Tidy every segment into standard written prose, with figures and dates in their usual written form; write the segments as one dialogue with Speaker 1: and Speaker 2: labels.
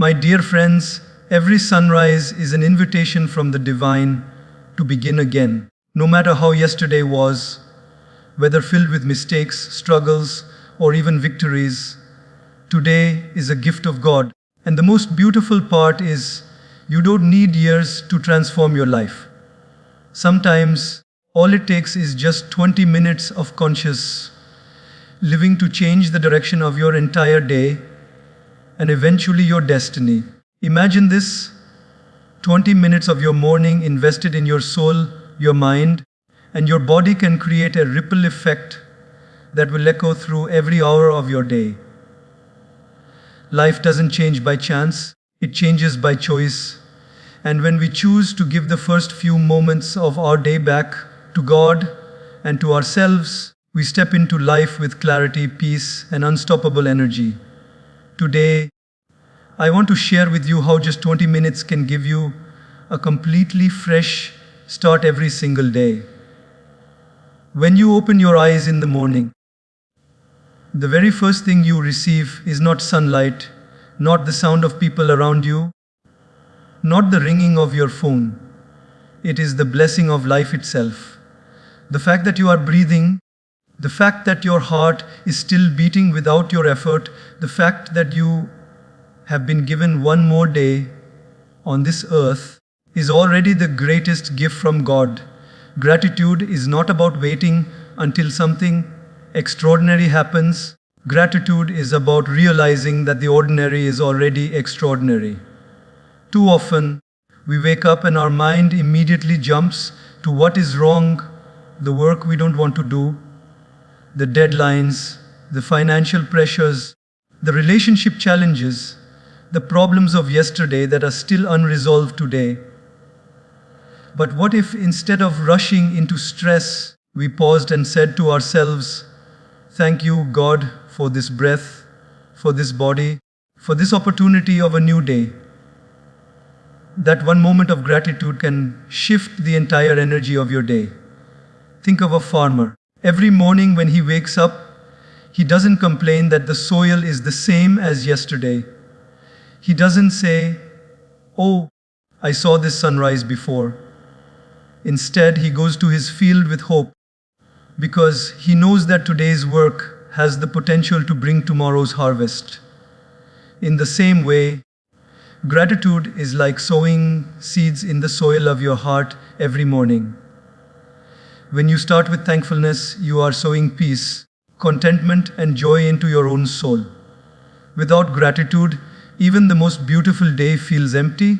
Speaker 1: My dear friends, every sunrise is an invitation from the divine to begin again. No matter how yesterday was, whether filled with mistakes, struggles, or even victories, today is a gift of God. And the most beautiful part is you don't need years to transform your life. Sometimes all it takes is just 20 minutes of conscious living to change the direction of your entire day and eventually your destiny. Imagine this: 20 minutes of your morning invested in your soul, your mind, and your body can create a ripple effect that will echo through every hour of your day. Life doesn't change by chance, it changes by choice. And when we choose to give the first few moments of our day back to God and to ourselves, we step into life with clarity, peace, and unstoppable energy. Today, I want to share with you how just 20 minutes can give you a completely fresh start every single day. When you open your eyes in the morning, the very first thing you receive is not sunlight, not the sound of people around you, not the ringing of your phone. It is the blessing of life itself. The fact that you are breathing, the fact that your heart is still beating without your effort, the fact that you have been given one more day on this earth is already the greatest gift from God. Gratitude is not about waiting until something extraordinary happens. Gratitude is about realizing that the ordinary is already extraordinary. Too often, we wake up and our mind immediately jumps to what is wrong, the work we don't want to do, the deadlines, the financial pressures, the relationship challenges, the problems of yesterday that are still unresolved today. But what if instead of rushing into stress, we paused and said to ourselves, "Thank you, God, for this breath, for this body, for this opportunity of a new day." That one moment of gratitude can shift the entire energy of your day. Think of a farmer. Every morning when he wakes up, he doesn't complain that the soil is the same as yesterday. He doesn't say, "Oh, I saw this sunrise before." Instead, he goes to his field with hope because he knows that today's work has the potential to bring tomorrow's harvest. In the same way, gratitude is like sowing seeds in the soil of your heart every morning. When you start with thankfulness, you are sowing peace, contentment, and joy into your own soul. Without gratitude, even the most beautiful day feels empty.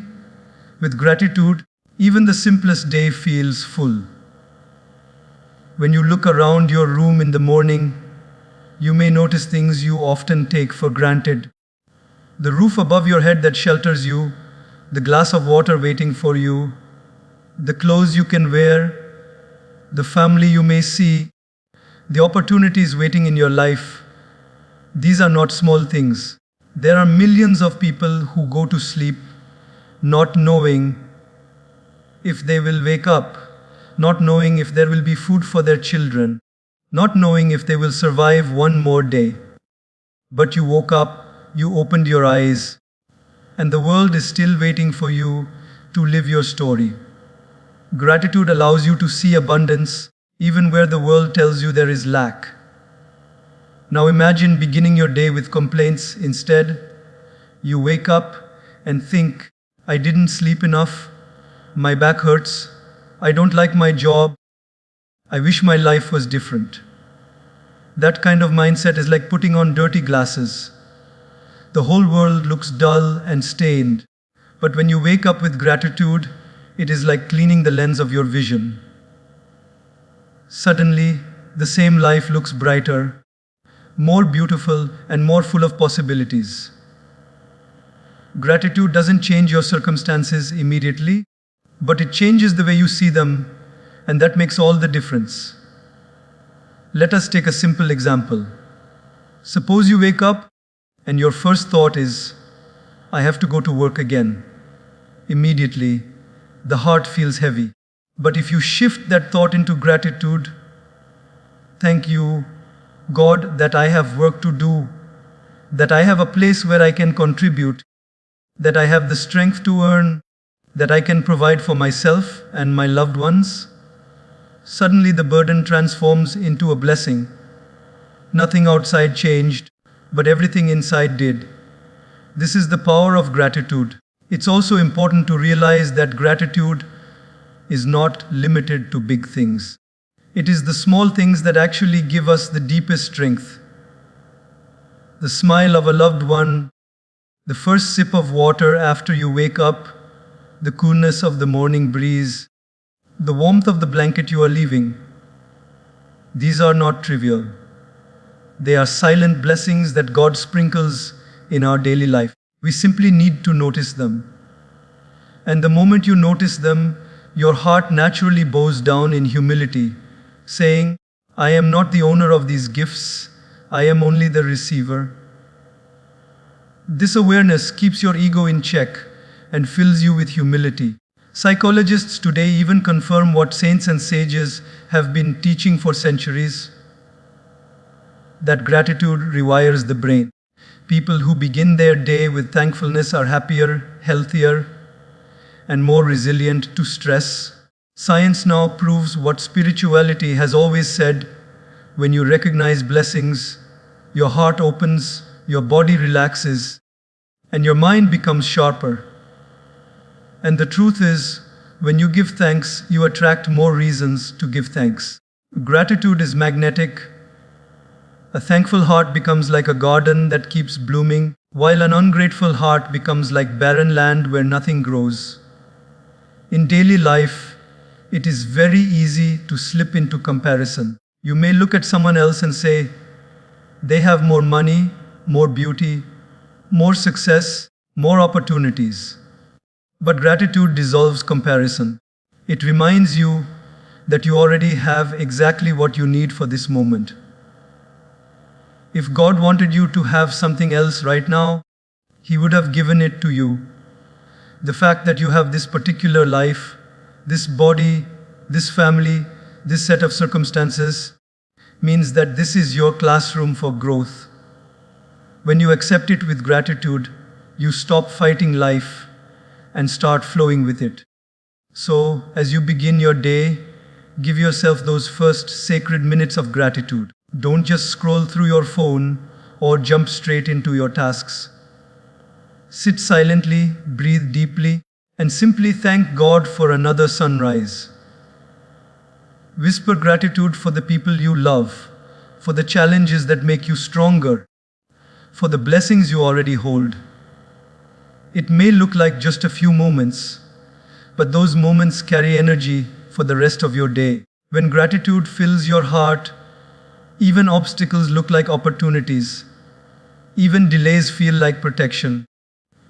Speaker 1: With gratitude, even the simplest day feels full. When you look around your room in the morning, you may notice things you often take for granted. The roof above your head that shelters you, the glass of water waiting for you, the clothes you can wear, the family you may see, the opportunities waiting in your life. These are not small things. There are millions of people who go to sleep not knowing if they will wake up, not knowing if there will be food for their children, not knowing if they will survive one more day. But you woke up, you opened your eyes, and the world is still waiting for you to live your story. Gratitude allows you to see abundance even where the world tells you there is lack. Now imagine beginning your day with complaints. Instead, you wake up and think, "I didn't sleep enough, my back hurts, I don't like my job, I wish my life was different." That kind of mindset is like putting on dirty glasses. The whole world looks dull and stained. But when you wake up with gratitude, it is like cleaning the lens of your vision. Suddenly, the same life looks brighter, more beautiful, and more full of possibilities. Gratitude doesn't change your circumstances immediately, but it changes the way you see them, and that makes all the difference. Let us take a simple example. Suppose you wake up and your first thought is, "I have to go to work again." Immediately, the heart feels heavy. But if you shift that thought into gratitude, "Thank you, God, that I have work to do, that I have a place where I can contribute, that I have the strength to earn, that I can provide for myself and my loved ones. Suddenly the burden transforms into a blessing. Nothing outside changed, but everything inside did. This is the power of gratitude. It's also important to realize that gratitude is not limited to big things. It is the small things that actually give us the deepest strength. The smile of a loved one, the first sip of water after you wake up, the coolness of the morning breeze, the warmth of the blanket you are leaving. These are not trivial. They are silent blessings that God sprinkles in our daily life. We simply need to notice them. And the moment you notice them, your heart naturally bows down in humility, saying, I am not the owner of these gifts, I am only the receiver. This awareness keeps your ego in check and fills you with humility. Psychologists today even confirm what saints and sages have been teaching for centuries, that gratitude rewires the brain. People who begin their day with thankfulness are happier, healthier, and more resilient to stress. Science now proves what spirituality has always said: when you recognize blessings, your heart opens, your body relaxes, and your mind becomes sharper. And the truth is, when you give thanks, you attract more reasons to give thanks. Gratitude is magnetic. A thankful heart becomes like a garden that keeps blooming, while an ungrateful heart becomes like barren land where nothing grows. In daily life, it is very easy to slip into comparison. You may look at someone else and say, they have more money, more beauty, more success, more opportunities. But gratitude dissolves comparison. It reminds you that you already have exactly what you need for this moment. If God wanted you to have something else right now, He would have given it to you. The fact that you have this particular life, this body, this family, this set of circumstances, means that this is your classroom for growth. When you accept it with gratitude, you stop fighting life and start flowing with it. So, as you begin your day, give yourself those first sacred minutes of gratitude. Don't just scroll through your phone or jump straight into your tasks. Sit silently, breathe deeply, and simply thank God for another sunrise. Whisper gratitude for the people you love, for the challenges that make you stronger, for the blessings you already hold. It may look like just a few moments, but those moments carry energy for the rest of your day. When gratitude fills your heart, even obstacles look like opportunities. Even delays feel like protection.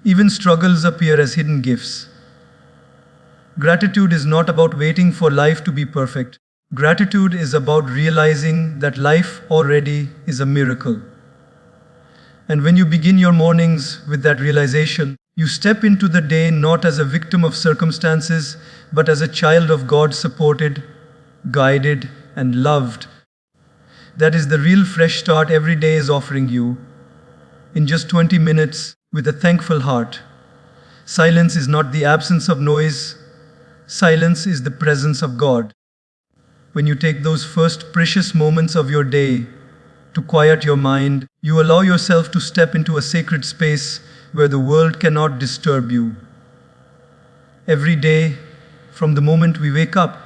Speaker 1: Even struggles appear as hidden gifts. Gratitude is not about waiting for life to be perfect. Gratitude is about realizing that life already is a miracle. And when you begin your mornings with that realization, you step into the day not as a victim of circumstances, but as a child of God, supported, guided, and loved. That is the real fresh start every day is offering you. In just 20 minutes, with a thankful heart. Silence is not the absence of noise. Silence is the presence of God. When you take those first precious moments of your day to quiet your mind, you allow yourself to step into a sacred space where the world cannot disturb you. Every day, from the moment we wake up,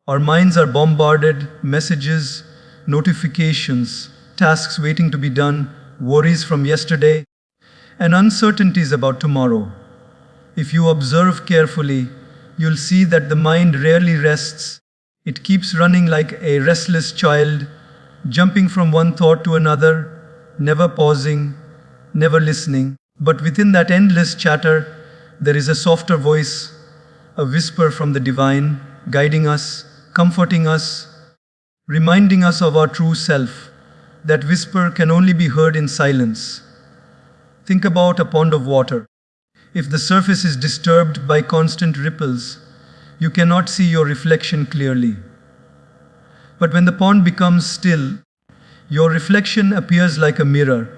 Speaker 1: our minds are bombarded, messages, notifications, tasks waiting to be done, worries from yesterday, and uncertainties about tomorrow. If you observe carefully, you'll see that the mind rarely rests. It keeps running like a restless child, jumping from one thought to another, never pausing, never listening. But within that endless chatter, there is a softer voice, a whisper from the divine, guiding us, comforting us, reminding us of our true self. That whisper can only be heard in silence. Think about a pond of water. If the surface is disturbed by constant ripples, you cannot see your reflection clearly. But when the pond becomes still, your reflection appears like a mirror.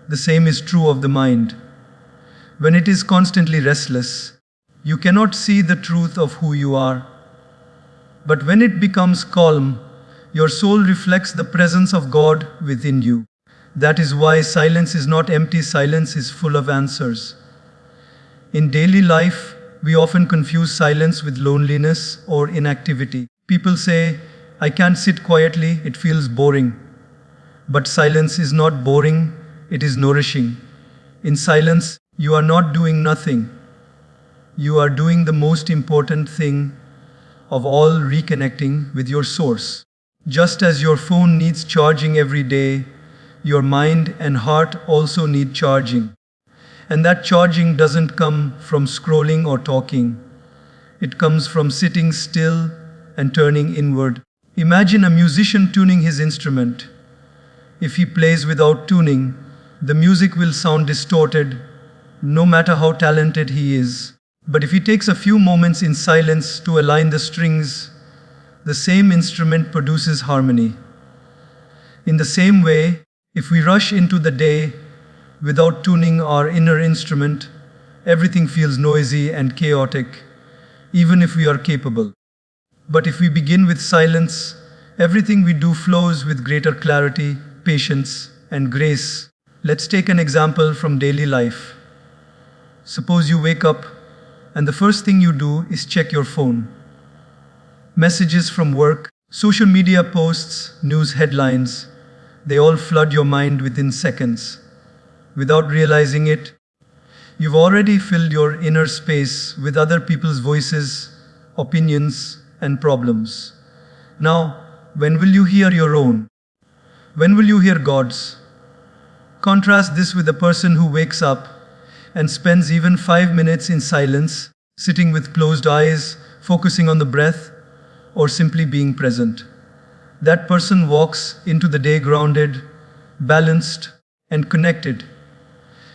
Speaker 1: The same is true of the mind. When it is constantly restless, you cannot see the truth of who you are. But when it becomes calm, your soul reflects the presence of God within you. That is why silence is not empty, silence is full of answers. In daily life, we often confuse silence with loneliness or inactivity. People say, I can't sit quietly, it feels boring. But silence is not boring, it is nourishing. In silence, you are not doing nothing. You are doing the most important thing of all, reconnecting with your source. Just as your phone needs charging every day, your mind and heart also need charging. And that charging doesn't come from scrolling or talking. It comes from sitting still and turning inward. Imagine a musician tuning his instrument. If he plays without tuning, the music will sound distorted, no matter how talented he is. But if he takes a few moments in silence to align the strings, the same instrument produces harmony. In the same way, if we rush into the day without tuning our inner instrument, everything feels noisy and chaotic, even if we are capable. But if we begin with silence, everything we do flows with greater clarity, patience, and grace. Let's take an example from daily life. Suppose you wake up and the first thing you do is check your phone. Messages from work, social media posts, news headlines, they all flood your mind within seconds. Without realizing it, you've already filled your inner space with other people's voices, opinions, and problems. Now, when will you hear your own? When will you hear God's? Contrast this with a person who wakes up and spends even 5 minutes in silence, sitting with closed eyes, focusing on the breath, or simply being present. That person walks into the day grounded, balanced, and connected.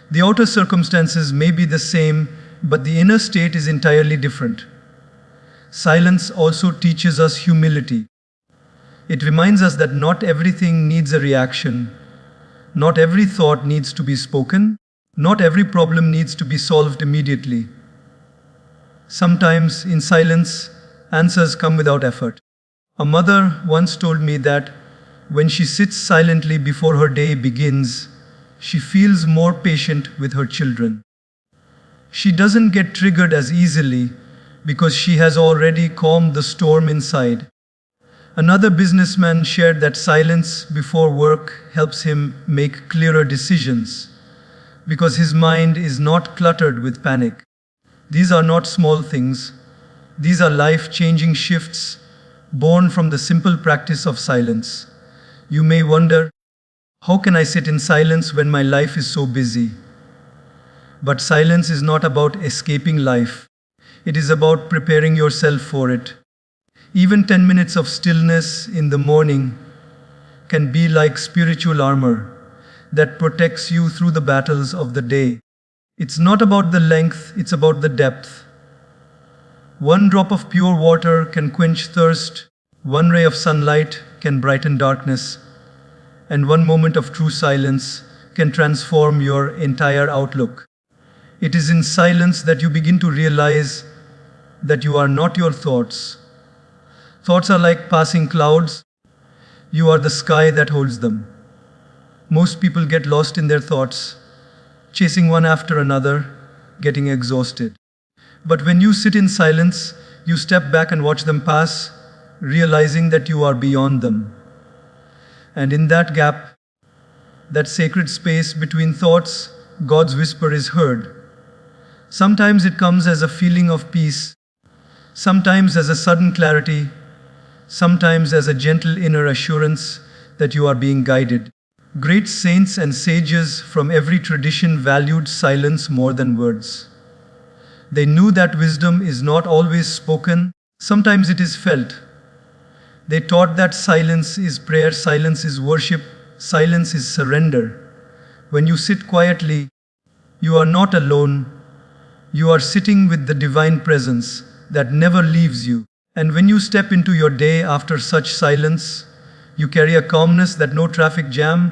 Speaker 1: The outer circumstances may be the same, but the inner state is entirely different. Silence also teaches us humility. It reminds us that not everything needs a reaction. Not every thought needs to be spoken. Not every problem needs to be solved immediately. Sometimes, in silence, answers come without effort. A mother once told me that when she sits silently before her day begins, she feels more patient with her children. She doesn't get triggered as easily because she has already calmed the storm inside. Another businessman shared that silence before work helps him make clearer decisions because his mind is not cluttered with panic. These are not small things. These are life-changing shifts born from the simple practice of silence. You may wonder, how can I sit in silence when my life is so busy? But silence is not about escaping life. It is about preparing yourself for it. Even 10 minutes of stillness in the morning can be like spiritual armor that protects you through the battles of the day. It's not about the length, it's about the depth. One drop of pure water can quench thirst, one ray of sunlight can brighten darkness, and one moment of true silence can transform your entire outlook. It is in silence that you begin to realize that you are not your thoughts. Thoughts are like passing clouds. You are the sky that holds them. Most people get lost in their thoughts, chasing one after another, getting exhausted. But when you sit in silence, you step back and watch them pass, realizing that you are beyond them. And in that gap, that sacred space between thoughts, God's whisper is heard. Sometimes it comes as a feeling of peace, sometimes as a sudden clarity, sometimes as a gentle inner assurance that you are being guided. Great saints and sages from every tradition valued silence more than words. They knew that wisdom is not always spoken, sometimes it is felt. They taught that silence is prayer, silence is worship, silence is surrender. When you sit quietly, you are not alone. You are sitting with the divine presence that never leaves you. And when you step into your day after such silence, you carry a calmness that no traffic jam,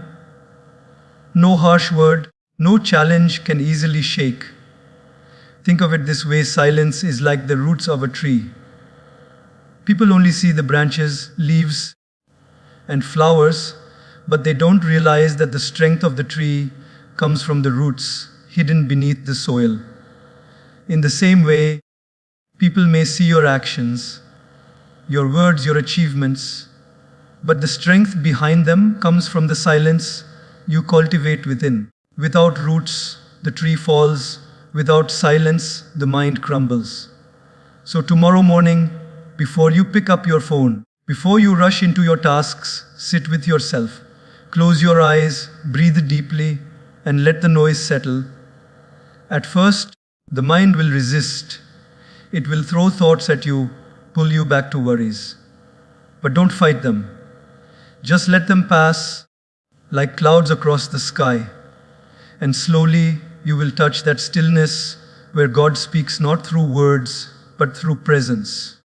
Speaker 1: no harsh word, no challenge can easily shake. Think of it this way: silence is like the roots of a tree. People only see the branches, leaves, and flowers, but they don't realize that the strength of the tree comes from the roots hidden beneath the soil. In the same way, people may see your actions, your words, your achievements, but the strength behind them comes from the silence you cultivate within. Without roots, the tree falls. Without silence, the mind crumbles. So tomorrow morning, before you pick up your phone, before you rush into your tasks, sit with yourself. Close your eyes, breathe deeply, and let the noise settle. At first, the mind will resist. It will throw thoughts at you, pull you back to worries. But don't fight them. Just let them pass like clouds across the sky. And slowly, you will touch that stillness where God speaks not through words, but through presence.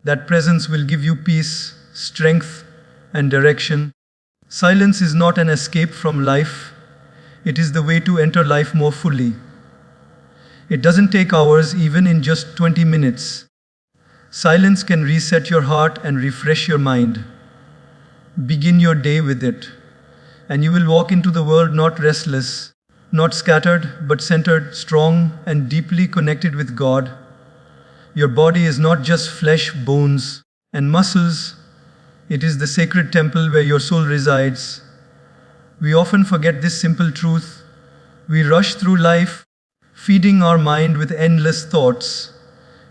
Speaker 1: That presence will give you peace, strength, and direction. Silence is not an escape from life. It is the way to enter life more fully. It doesn't take hours, even in just 20 minutes. Silence can reset your heart and refresh your mind. Begin your day with it, and you will walk into the world not restless, not scattered, but centered, strong, and deeply connected with God. Your body is not just flesh, bones, and muscles. It is the sacred temple where your soul resides. We often forget this simple truth. We rush through life, feeding our mind with endless thoughts,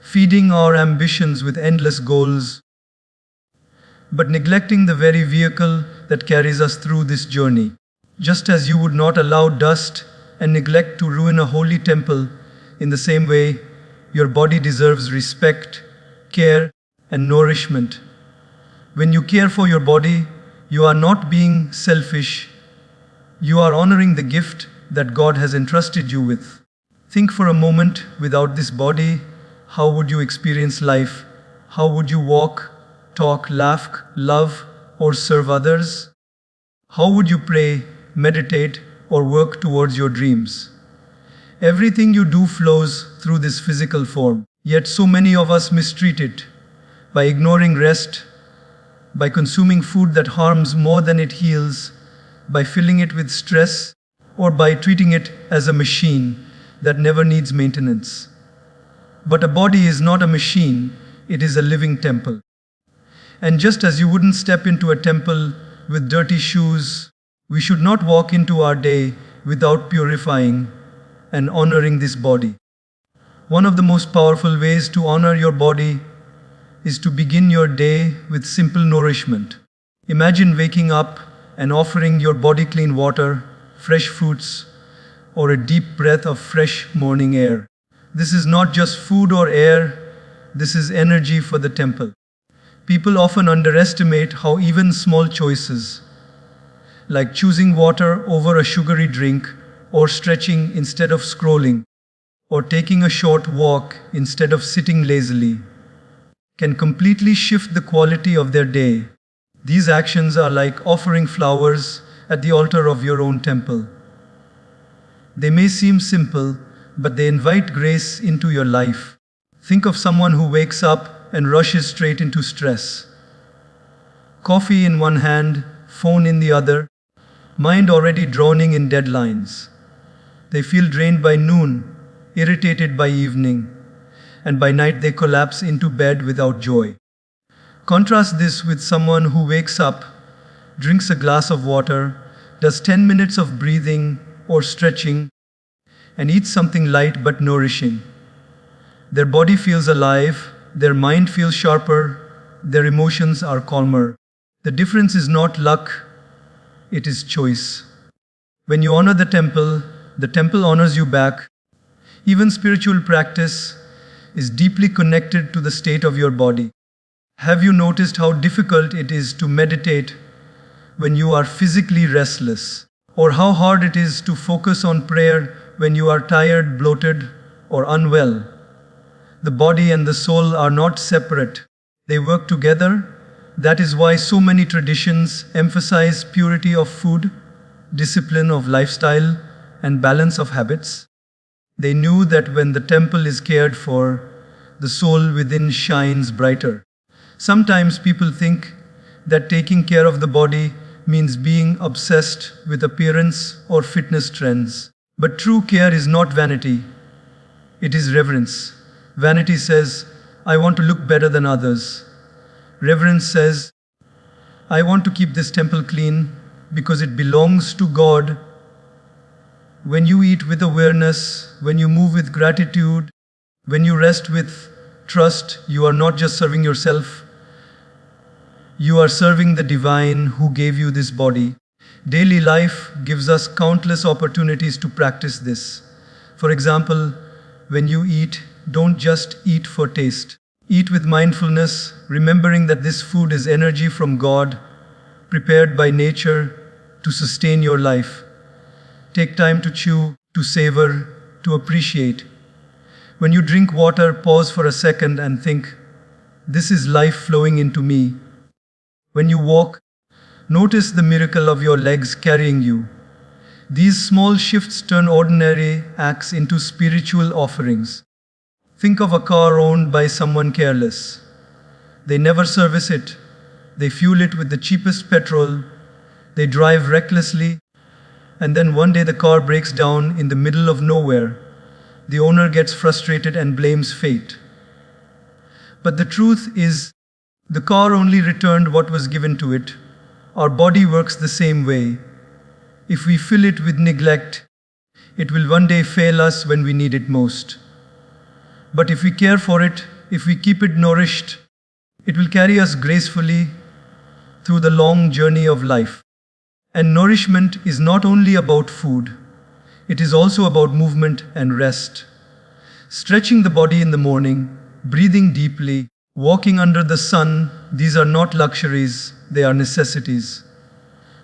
Speaker 1: feeding our ambitions with endless goals, but neglecting the very vehicle that carries us through this journey. Just as you would not allow dust and neglect to ruin a holy temple, in the same way, your body deserves respect, care, and nourishment. When you care for your body, you are not being selfish. You are honoring the gift that God has entrusted you with. Think for a moment, without this body, how would you experience life? How would you walk, talk, laugh, love, or serve others? How would you pray, meditate, or work towards your dreams? Everything you do flows through this physical form. Yet so many of us mistreat it by ignoring rest, by consuming food that harms more than it heals, by filling it with stress, or by treating it as a machine that never needs maintenance. But a body is not a machine, it is a living temple. And just as you wouldn't step into a temple with dirty shoes, we should not walk into our day without purifying and honoring this body. One of the most powerful ways to honor your body is to begin your day with simple nourishment. Imagine waking up and offering your body clean water, fresh fruits, or a deep breath of fresh morning air. This is not just food or air, this is energy for the temple. People often underestimate how even small choices, like choosing water over a sugary drink, or stretching instead of scrolling, or taking a short walk instead of sitting lazily, can completely shift the quality of their day. These actions are like offering flowers at the altar of your own temple. They may seem simple, but they invite grace into your life. Think of someone who wakes up and rushes straight into stress. Coffee in one hand, phone in the other, mind already drowning in deadlines. They feel drained by noon, irritated by evening, and by night they collapse into bed without joy. Contrast this with someone who wakes up, drinks a glass of water, does 10 minutes of breathing or stretching, and eats something light but nourishing. Their body feels alive, their mind feels sharper, their emotions are calmer. The difference is not luck, it is choice. When you honor the temple honors you back. Even spiritual practice is deeply connected to the state of your body. Have you noticed how difficult it is to meditate when you are physically restless? Or how hard it is to focus on prayer when you are tired, bloated, or unwell? The body and the soul are not separate. They work together. That is why so many traditions emphasize purity of food, discipline of lifestyle, and balance of habits. They knew that when the temple is cared for, the soul within shines brighter. Sometimes people think that taking care of the body means being obsessed with appearance or fitness trends. But true care is not vanity, it is reverence. Vanity says, I want to look better than others. Reverence says, I want to keep this temple clean because it belongs to God. When you eat with awareness, when you move with gratitude, when you rest with trust, you are not just serving yourself, you are serving the divine who gave you this body. Daily life gives us countless opportunities to practice this. For example, when you eat, don't just eat for taste. Eat with mindfulness, remembering that this food is energy from God, prepared by nature to sustain your life. Take time to chew, to savor, to appreciate. When you drink water, pause for a second and think, this is life flowing into me. When you walk, notice the miracle of your legs carrying you. These small shifts turn ordinary acts into spiritual offerings. Think of a car owned by someone careless. They never service it. They fuel it with the cheapest petrol. They drive recklessly. And then one day the car breaks down in the middle of nowhere. The owner gets frustrated and blames fate. But the truth is, the car only returned what was given to it. Our body works the same way. If we fill it with neglect, it will one day fail us when we need it most. But if we care for it, if we keep it nourished, it will carry us gracefully through the long journey of life. And nourishment is not only about food, it is also about movement and rest. Stretching the body in the morning, breathing deeply, walking under the sun, these are not luxuries, they are necessities.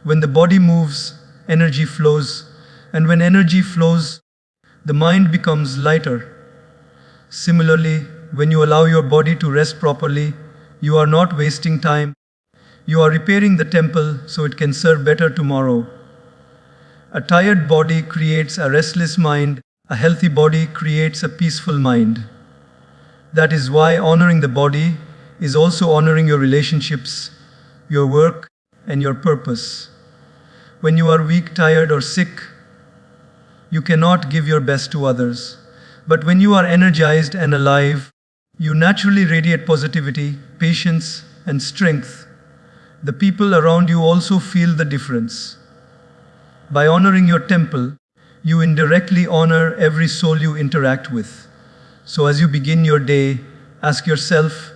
Speaker 1: When the body moves, energy flows, and when energy flows, the mind becomes lighter. Similarly, when you allow your body to rest properly, you are not wasting time. You are repairing the temple so it can serve better tomorrow. A tired body creates a restless mind. A healthy body creates a peaceful mind. That is why honoring the body is also honoring your relationships, your work, and your purpose. When you are weak, tired, or sick, you cannot give your best to others. But when you are energized and alive, you naturally radiate positivity, patience, and strength. The people around you also feel the difference. By honoring your temple, you indirectly honor every soul you interact with. So as you begin your day, ask yourself,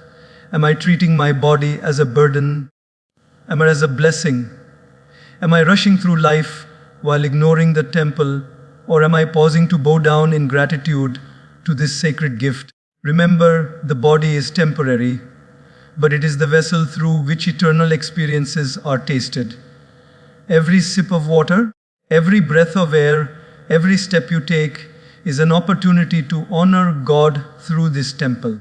Speaker 1: am I treating my body as a burden? Am I as a blessing? Am I rushing through life while ignoring the temple? Or am I pausing to bow down in gratitude to this sacred gift? Remember, the body is temporary, but it is the vessel through which eternal experiences are tasted. Every sip of water, every breath of air, every step you take is an opportunity to honor God through this temple.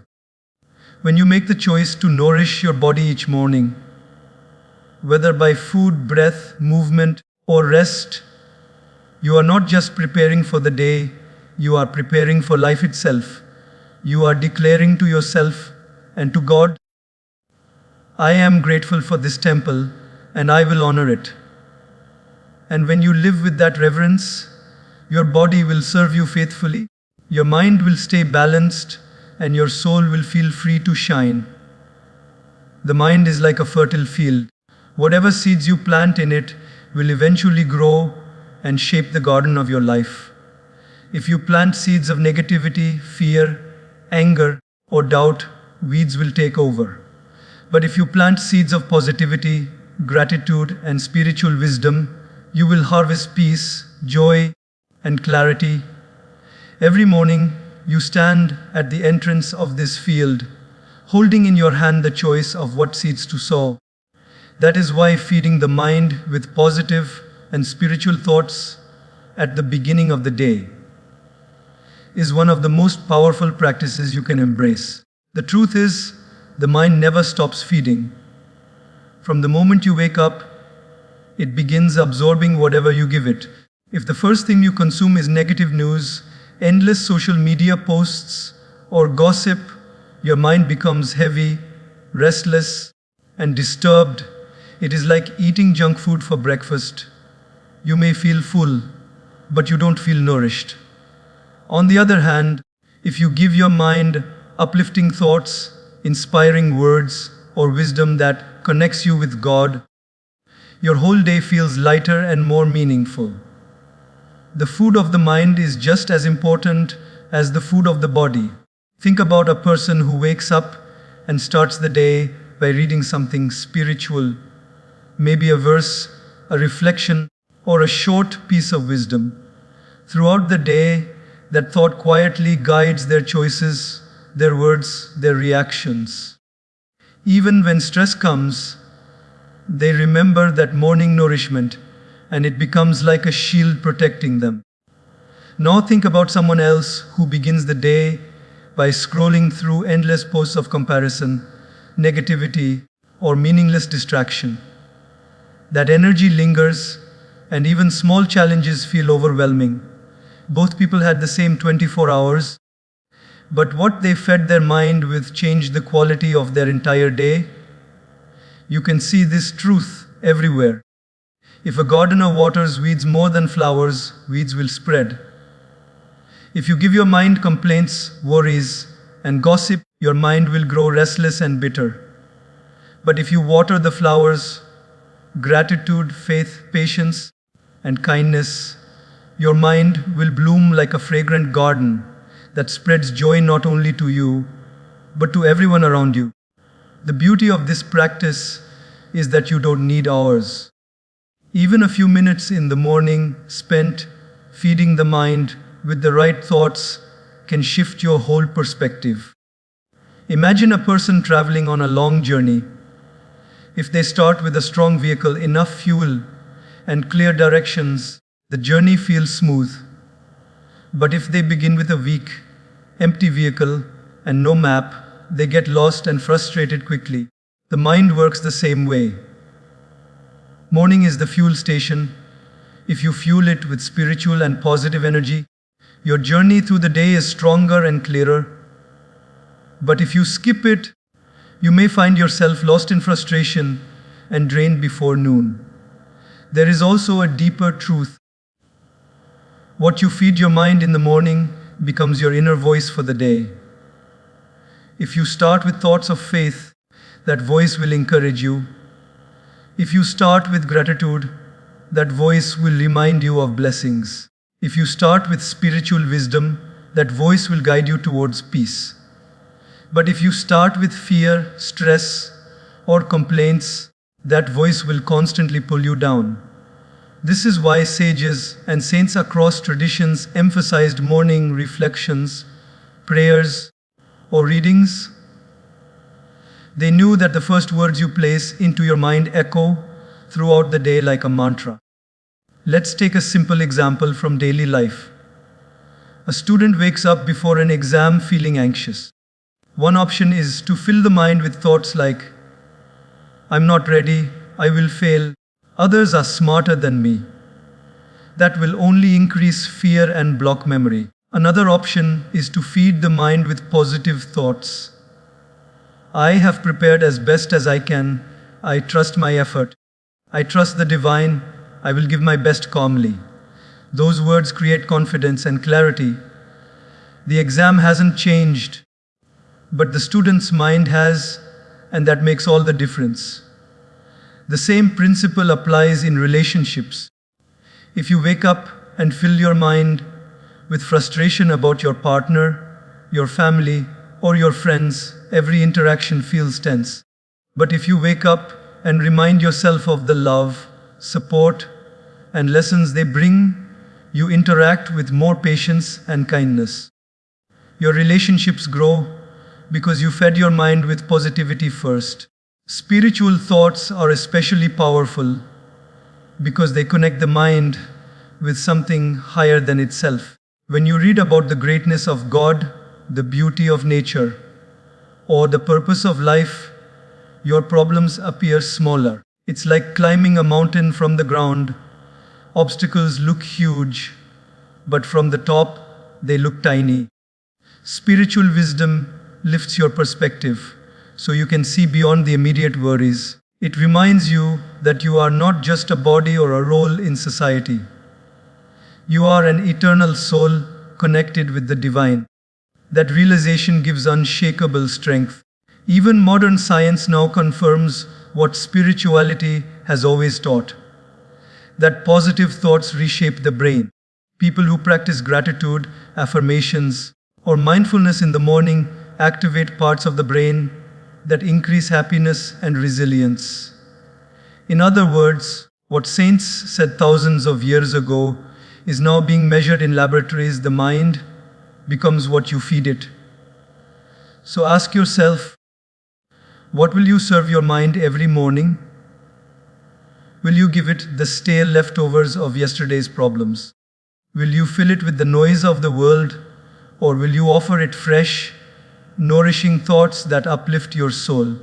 Speaker 1: When you make the choice to nourish your body each morning, whether by food, breath, movement, or rest, you are not just preparing for the day, you are preparing for life itself. You are declaring to yourself and to God, I am grateful for this temple and I will honor it. And when you live with that reverence, your body will serve you faithfully, your mind will stay balanced, and your soul will feel free to shine. The mind is like a fertile field. Whatever seeds you plant in it will eventually grow and shape the garden of your life. If you plant seeds of negativity, fear, anger, or doubt, weeds will take over. But if you plant seeds of positivity, gratitude, and spiritual wisdom, you will harvest peace, joy, and clarity. Every morning, you stand at the entrance of this field, holding in your hand the choice of what seeds to sow. That is why feeding the mind with positive and spiritual thoughts at the beginning of the day is one of the most powerful practices you can embrace. The truth is, the mind never stops feeding. From the moment you wake up, it begins absorbing whatever you give it. If the first thing you consume is negative news, endless social media posts, or gossip, your mind becomes heavy, restless, and disturbed. It is like eating junk food for breakfast. You may feel full, but you don't feel nourished. On the other hand, if you give your mind uplifting thoughts, inspiring words, or wisdom that connects you with God, your whole day feels lighter and more meaningful. The food of the mind is just as important as the food of the body. Think about a person who wakes up and starts the day by reading something spiritual, maybe a verse, a reflection, or a short piece of wisdom. Throughout the day, that thought quietly guides their choices, their words, their reactions. Even when stress comes, they remember that morning nourishment, and it becomes like a shield protecting them. Now think about someone else who begins the day by scrolling through endless posts of comparison, negativity, or meaningless distraction. That energy lingers, and even small challenges feel overwhelming. Both people had the same 24 hours, but what they fed their mind with changed the quality of their entire day. You can see this truth everywhere. If a gardener waters weeds more than flowers, weeds will spread. If you give your mind complaints, worries, and gossip, your mind will grow restless and bitter. But if you water the flowers, gratitude, faith, patience, and kindness, your mind will bloom like a fragrant garden that spreads joy not only to you, but to everyone around you. The beauty of this practice is that you don't need hours. Even a few minutes in the morning spent feeding the mind with the right thoughts can shift your whole perspective. Imagine a person traveling on a long journey. If they start with a strong vehicle, enough fuel, and clear directions, the journey feels smooth. But if they begin with a weak, empty vehicle and no map, they get lost and frustrated quickly. The mind works the same way. Morning is the fuel station. If you fuel it with spiritual and positive energy, your journey through the day is stronger and clearer. But if you skip it, you may find yourself lost in frustration and drained before noon. There is also a deeper truth. What you feed your mind in the morning becomes your inner voice for the day. If you start with thoughts of faith, that voice will encourage you. If you start with gratitude, that voice will remind you of blessings. If you start with spiritual wisdom, that voice will guide you towards peace. But if you start with fear, stress, or complaints, that voice will constantly pull you down. This is why sages and saints across traditions emphasized morning reflections, prayers, or readings. They knew that the first words you place into your mind echo throughout the day like a mantra. Let's take a simple example from daily life. A student wakes up before an exam feeling anxious. One option is to fill the mind with thoughts like, "I'm not ready, I will fail, others are smarter than me." That will only increase fear and block memory. Another option is to feed the mind with positive thoughts. "I have prepared as best as I can. I trust my effort. I trust the divine. I will give my best calmly." Those words create confidence and clarity. The exam hasn't changed, but the student's mind has, and that makes all the difference. The same principle applies in relationships. If you wake up and fill your mind with frustration about your partner, your family, or your friends, every interaction feels tense. But if you wake up and remind yourself of the love, support, and lessons they bring, you interact with more patience and kindness. Your relationships grow because you fed your mind with positivity first. Spiritual thoughts are especially powerful because they connect the mind with something higher than itself. When you read about the greatness of God, the beauty of nature, or the purpose of life, your problems appear smaller. It's like climbing a mountain from the ground. Obstacles look huge, but from the top, they look tiny. Spiritual wisdom lifts your perspective so you can see beyond the immediate worries. It reminds you that you are not just a body or a role in society. You are an eternal soul connected with the divine. That realization gives unshakable strength. Even modern science now confirms what spirituality has always taught, that positive thoughts reshape the brain. People who practice gratitude, affirmations, or mindfulness in the morning activate parts of the brain that increase happiness and resilience. In other words, what saints said thousands of years ago is now being measured in laboratories. The mind becomes what you feed it. So ask yourself, what will you serve your mind every morning? Will you give it the stale leftovers of yesterday's problems? Will you fill it with the noise of the world, or will you offer it fresh, nourishing thoughts that uplift your soul?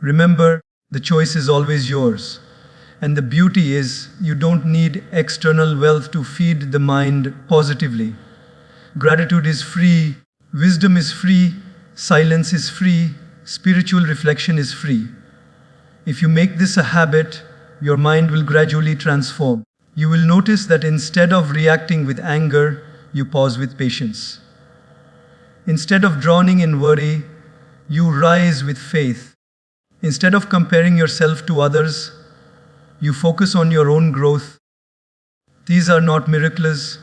Speaker 1: Remember, the choice is always yours. And the beauty is, you don't need external wealth to feed the mind positively. Gratitude is free, wisdom is free, silence is free, spiritual reflection is free. If you make this a habit, your mind will gradually transform. You will notice that instead of reacting with anger, you pause with patience. Instead of drowning in worry, you rise with faith. Instead of comparing yourself to others, you focus on your own growth. These are not miracles,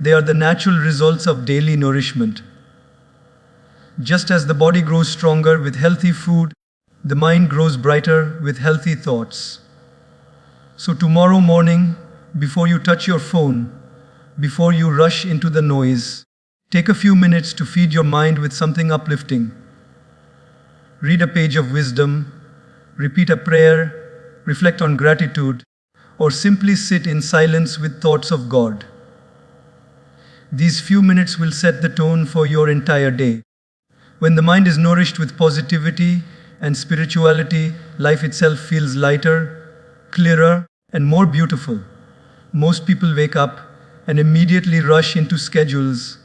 Speaker 1: they are the natural results of daily nourishment. Just as the body grows stronger with healthy food, the mind grows brighter with healthy thoughts. So tomorrow morning, before you touch your phone, before you rush into the noise, take a few minutes to feed your mind with something uplifting. Read a page of wisdom, repeat a prayer, reflect on gratitude, or simply sit in silence with thoughts of God. These few minutes will set the tone for your entire day. When the mind is nourished with positivity and spirituality, life itself feels lighter, clearer, and more beautiful. Most people wake up and immediately rush into schedules,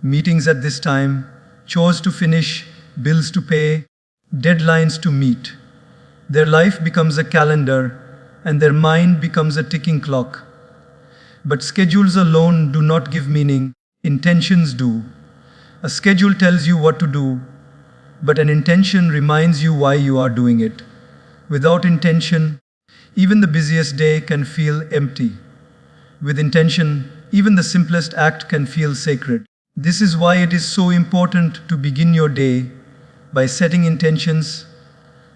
Speaker 1: meetings at this time, chores to finish, bills to pay, deadlines to meet. Their life becomes a calendar, and their mind becomes a ticking clock. But schedules alone do not give meaning, intentions do. A schedule tells you what to do, but an intention reminds you why you are doing it. Without intention, even the busiest day can feel empty. With intention, even the simplest act can feel sacred. This is why it is so important to begin your day by setting intentions,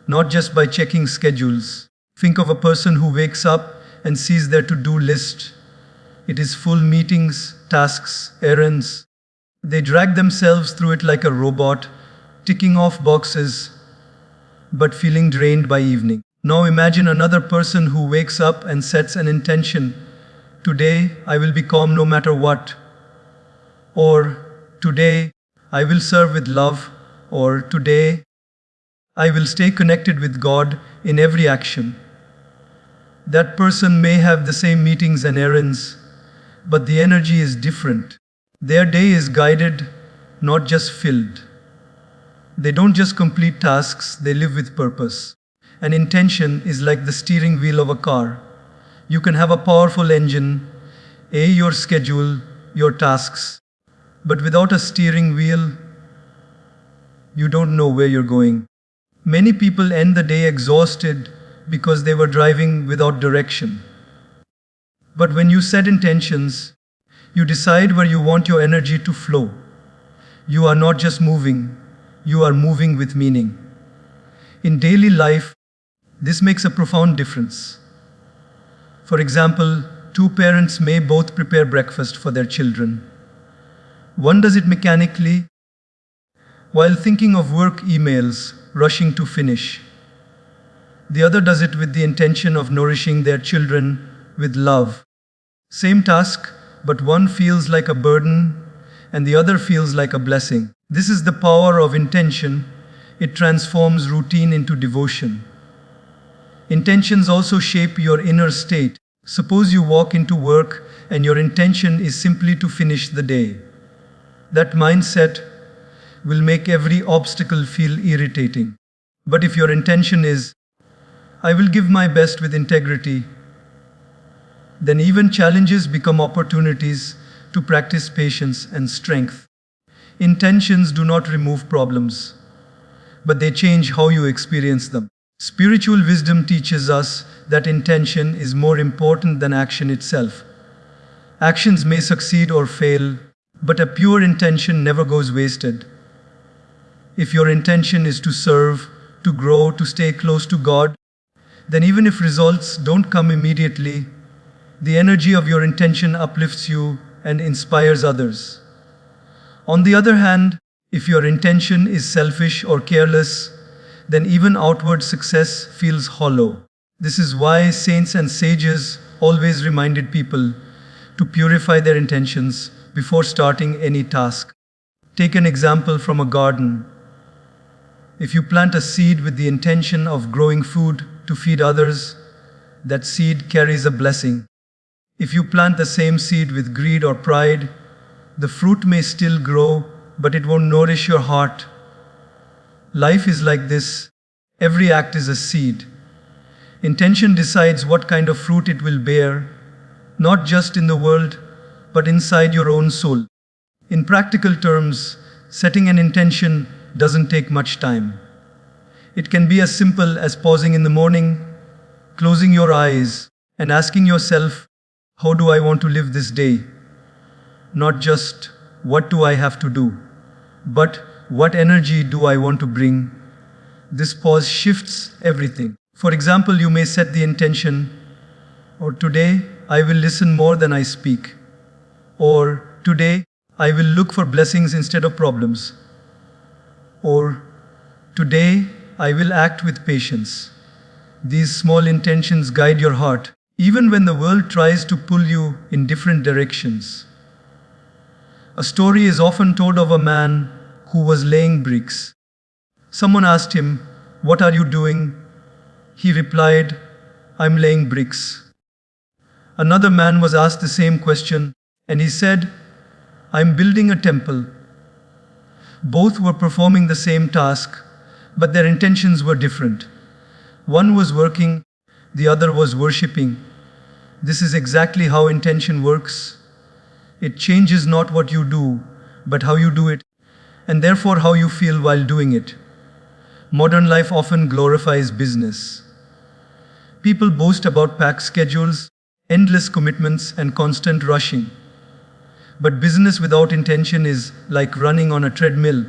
Speaker 1: not just by checking schedules. Think of a person who wakes up and sees their to-do list. It is full meetings, tasks, errands. They drag themselves through it like a robot, ticking off boxes, but feeling drained by evening. Now imagine another person who wakes up and sets an intention. Today, I will be calm no matter what. Or, today, I will serve with love. Or, today, I will stay connected with God in every action. That person may have the same meetings and errands, but the energy is different. Their day is guided, not just filled. They don't just complete tasks, they live with purpose. An intention is like the steering wheel of a car. You can have a powerful engine, your schedule, your tasks, but without a steering wheel, you don't know where you're going. Many people end the day exhausted because they were driving without direction. But when you set intentions, you decide where you want your energy to flow. You are not just moving, you are moving with meaning. In daily life, this makes a profound difference. For example, two parents may both prepare breakfast for their children. One does it mechanically, while thinking of work emails, rushing to finish. The other does it with the intention of nourishing their children with love. Same task, but one feels like a burden and the other feels like a blessing. This is the power of intention. It transforms routine into devotion. Intentions also shape your inner state. Suppose you walk into work and your intention is simply to finish the day. That mindset will make every obstacle feel irritating. But if your intention is, I will give my best with integrity, then even challenges become opportunities to practice patience and strength. Intentions do not remove problems, but they change how you experience them. Spiritual wisdom teaches us that intention is more important than action itself. Actions may succeed or fail, but a pure intention never goes wasted. If your intention is to serve, to grow, to stay close to God, then even if results don't come immediately, the energy of your intention uplifts you and inspires others. On the other hand, if your intention is selfish or careless, then even outward success feels hollow. This is why saints and sages always reminded people to purify their intentions before starting any task. Take an example from a garden. If you plant a seed with the intention of growing food to feed others, that seed carries a blessing. If you plant the same seed with greed or pride, the fruit may still grow, but it won't nourish your heart. Life is like this. Every act is a seed. Intention decides what kind of fruit it will bear, not just in the world, but inside your own soul. In practical terms, setting an intention doesn't take much time. It can be as simple as pausing in the morning, closing your eyes, and asking yourself, how do I want to live this day? Not just, what do I have to do? But, what energy do I want to bring? This pause shifts everything. For example, you may set the intention, or today, I will listen more than I speak. Or, today, I will look for blessings instead of problems. Or, today, I will act with patience. These small intentions guide your heart, even when the world tries to pull you in different directions. A story is often told of a man who was laying bricks. Someone asked him, "What are you doing?" He replied, "I'm laying bricks." Another man was asked the same question, and he said, "I'm building a temple." Both were performing the same task, but their intentions were different. One was working, the other was worshipping. This is exactly how intention works. It changes not what you do, but how you do it, and therefore how you feel while doing it. Modern life often glorifies business. People boast about packed schedules, endless commitments, and constant rushing. But business without intention is like running on a treadmill.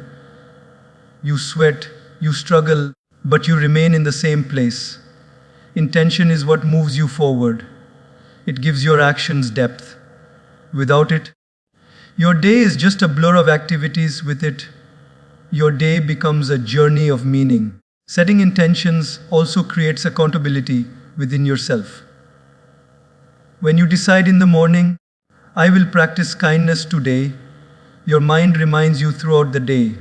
Speaker 1: You sweat, you struggle, but you remain in the same place. Intention is what moves you forward. It gives your actions depth. Without it, your day is just a blur of activities. With it, your day becomes a journey of meaning. Setting intentions also creates accountability within yourself. When you decide in the morning, I will practice kindness today, your mind reminds you throughout the day.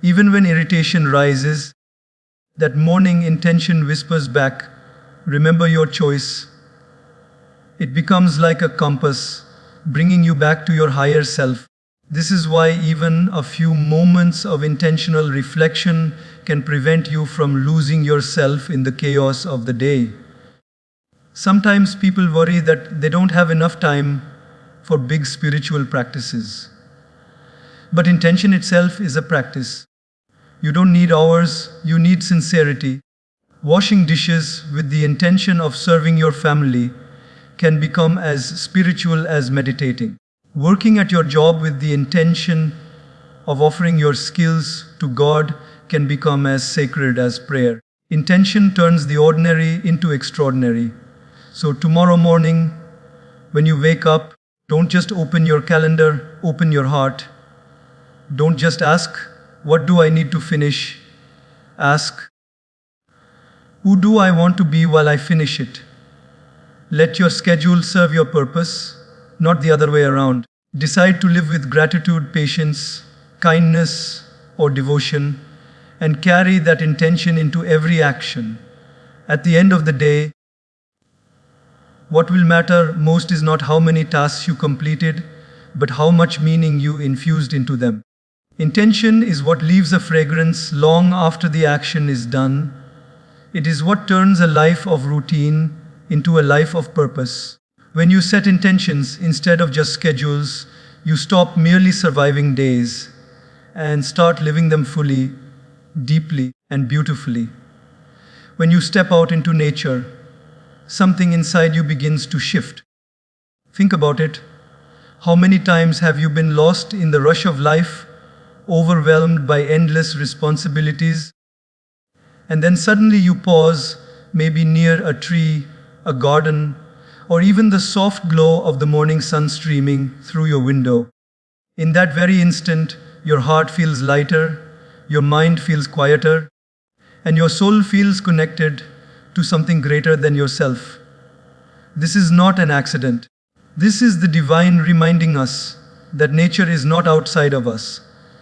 Speaker 1: Even when irritation rises, that morning intention whispers back, remember your choice. It becomes like a compass, bringing you back to your higher self. This is why even a few moments of intentional reflection can prevent you from losing yourself in the chaos of the day. Sometimes people worry that they don't have enough time for big spiritual practices. But intention itself is a practice. You don't need hours, you need sincerity. Washing dishes with the intention of serving your family can become as spiritual as meditating. Working at your job with the intention of offering your skills to God can become as sacred as prayer. Intention turns the ordinary into extraordinary. So tomorrow morning, when you wake up, don't just open your calendar, open your heart. Don't just ask, what do I need to finish? Ask, who do I want to be while I finish it? Let your schedule serve your purpose, not the other way around. Decide to live with gratitude, patience, kindness, or devotion, and carry that intention into every action. At the end of the day, what will matter most is not how many tasks you completed, but how much meaning you infused into them. Intention is what leaves a fragrance long after the action is done. It is what turns a life of routine into a life of purpose. When you set intentions instead of just schedules, you stop merely surviving days and start living them fully, deeply, and beautifully. When you step out into nature, something inside you begins to shift. Think about it. How many times have you been lost in the rush of life, overwhelmed by endless responsibilities? And then suddenly you pause, maybe near a tree, a garden, or even the soft glow of the morning sun streaming through your window. In that very instant, your heart feels lighter, your mind feels quieter, and your soul feels connected to something greater than yourself. This is not an accident. This is the divine reminding us that nature is not outside of us,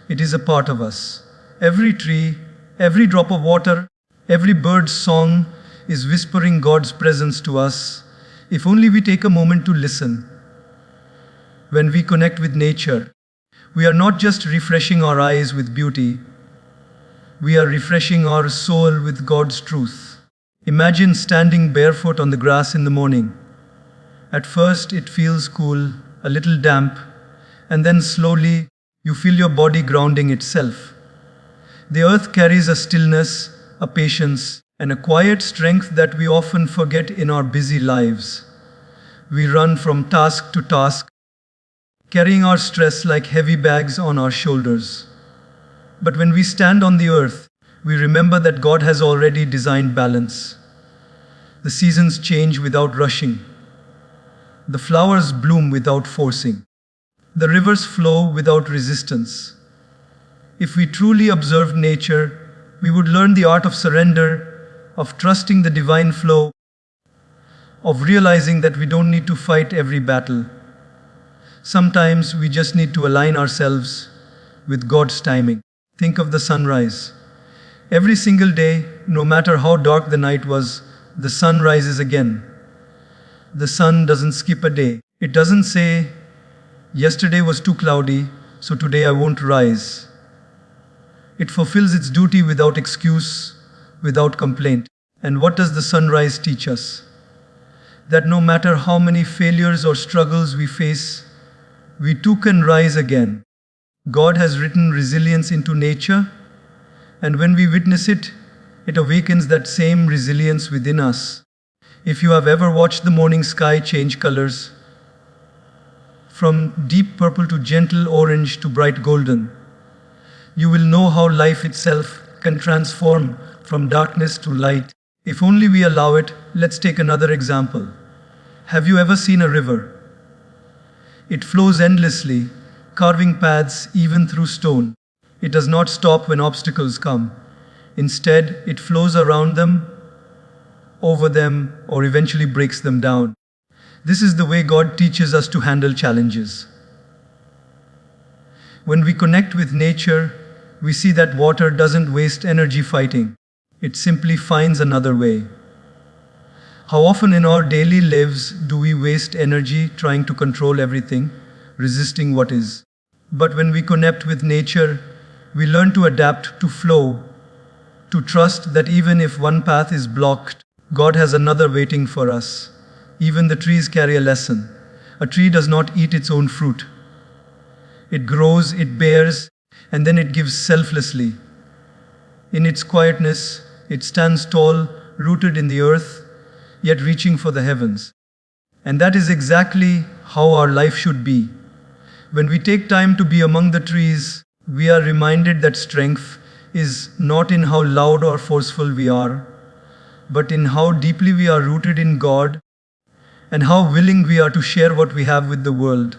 Speaker 1: it is a part of us. Every tree, every drop of water, every bird's song is whispering God's presence to us, if only we take a moment to listen. When we connect with nature, we are not just refreshing our eyes with beauty, we are refreshing our soul with God's truth. Imagine standing barefoot on the grass in the morning. At first, it feels cool, a little damp, and then slowly you feel your body grounding itself. The earth carries a stillness, a patience, and a quiet strength that we often forget in our busy lives. We run from task to task, carrying our stress like heavy bags on our shoulders. But when we stand on the earth, we remember that God has already designed balance. The seasons change without rushing. The flowers bloom without forcing. The rivers flow without resistance. If we truly observed nature, we would learn the art of surrender, of trusting the divine flow, of realizing that we don't need to fight every battle. Sometimes we just need to align ourselves with God's timing. Think of the sunrise. Every single day, no matter how dark the night was, the sun rises again. The sun doesn't skip a day. It doesn't say, yesterday was too cloudy, so today I won't rise. It fulfills its duty without excuse, without complaint. And what does the sunrise teach us? That no matter how many failures or struggles we face, we too can rise again. God has written resilience into nature, and when we witness it, it awakens that same resilience within us. If you have ever watched the morning sky change colors, from deep purple to gentle orange to bright golden, you will know how life itself can transform from darkness to light. If only we allow it. Let's take another example. Have you ever seen a river? It flows endlessly, carving paths even through stone. It does not stop when obstacles come. Instead, it flows around them, over them, or eventually breaks them down. This is the way God teaches us to handle challenges. When we connect with nature, we see that water doesn't waste energy fighting. It simply finds another way. How often in our daily lives do we waste energy trying to control everything, resisting what is? But when we connect with nature, we learn to adapt, to flow, to trust that even if one path is blocked, God has another waiting for us. Even the trees carry a lesson. A tree does not eat its own fruit. It grows, it bears, and then it gives selflessly. In its quietness, it stands tall, rooted in the earth, yet reaching for the heavens. And that is exactly how our life should be. When we take time to be among the trees, we are reminded that strength is not in how loud or forceful we are, but in how deeply we are rooted in God and how willing we are to share what we have with the world.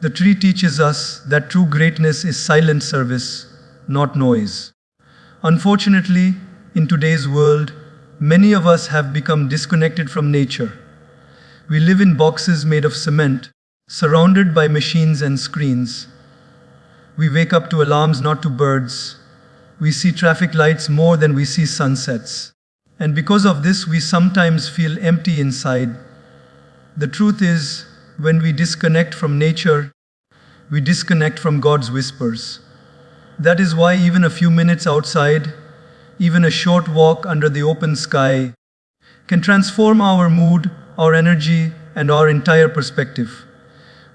Speaker 1: The tree teaches us that true greatness is silent service, not noise. Unfortunately, in today's world, many of us have become disconnected from nature. We live in boxes made of cement, surrounded by machines and screens. We wake up to alarms, not to birds. We see traffic lights more than we see sunsets. And because of this, we sometimes feel empty inside. The truth is, When we disconnect from nature, we disconnect from God's whispers. That is why even a few minutes outside, even a short walk under the open sky, can transform our mood, our energy, and our entire perspective.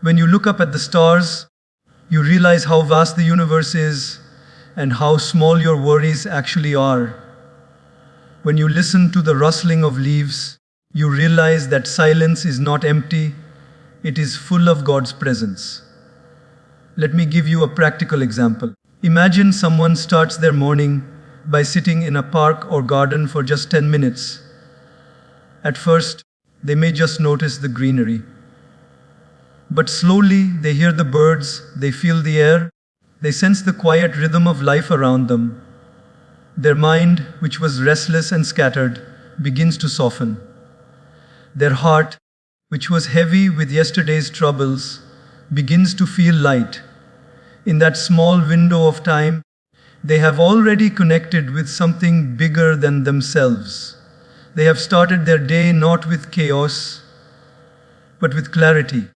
Speaker 1: When you look up at the stars, you realize how vast the universe is and how small your worries actually are. When you listen to the rustling of leaves, you realize that silence is not empty, it is full of God's presence. Let me give you a practical example. Imagine someone starts their morning by sitting in a park or garden for just 10 minutes. At first, they may just notice the greenery. But slowly, they hear the birds, they feel the air, they sense the quiet rhythm of life around them. Their mind, which was restless and scattered, begins to soften. Their heart, which was heavy with yesterday's troubles, begins to feel light. In that small window of time, they have already connected with something bigger than themselves. They have started their day not with chaos, but with clarity.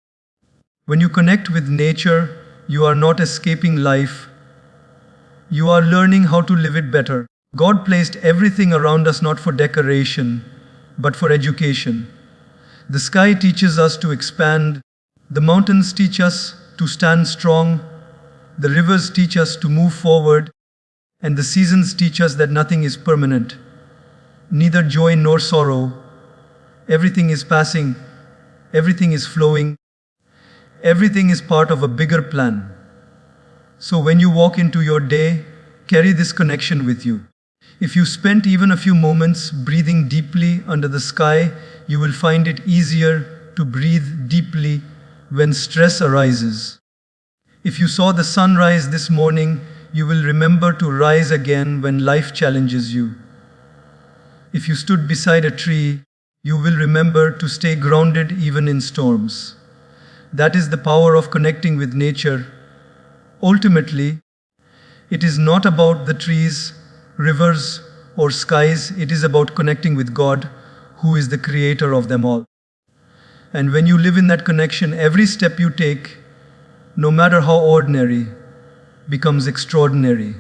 Speaker 1: When you connect with nature, you are not escaping life. You are learning how to live it better. God placed everything around us not for decoration, but for education. The sky teaches us to expand. The mountains teach us to stand strong. The rivers teach us to move forward. And the seasons teach us that nothing is permanent. Neither joy nor sorrow. Everything is passing. Everything is flowing. Everything is part of a bigger plan. So when you walk into your day, carry this connection with you. If you spent even a few moments breathing deeply under the sky, you will find it easier to breathe deeply when stress arises. If you saw the sunrise this morning, you will remember to rise again when life challenges you. If you stood beside a tree, you will remember to stay grounded even in storms. That is the power of connecting with nature. Ultimately, it is not about the trees, rivers, or skies. It is about connecting with God, who is the creator of them all. And when you live in that connection, every step you take, no matter how ordinary, becomes extraordinary.